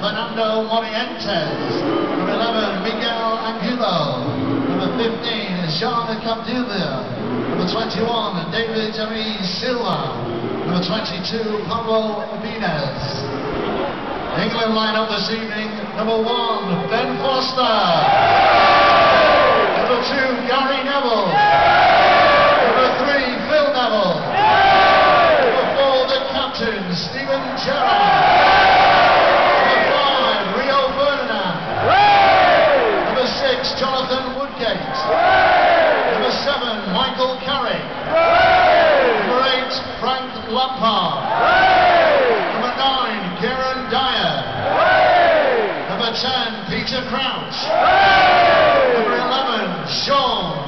Fernando Morientes. Number 11, Miguel Angulo. Number 15, Jean Capdeville. Number 21, David Jari Silva. Number 22, Pablo Venez. England line-up this evening. Number 1, Ben Foster. Number 2, Gary Neville. Number 3, Phil Neville. Number 4, the captain, Steven Gerrard. Jonathan Woodgate. Number 7, Michael Carrick. Number 8, Frank Lampard. Number 9, Kieran Dyer. Number 10, Peter Crouch. Number 11, Sean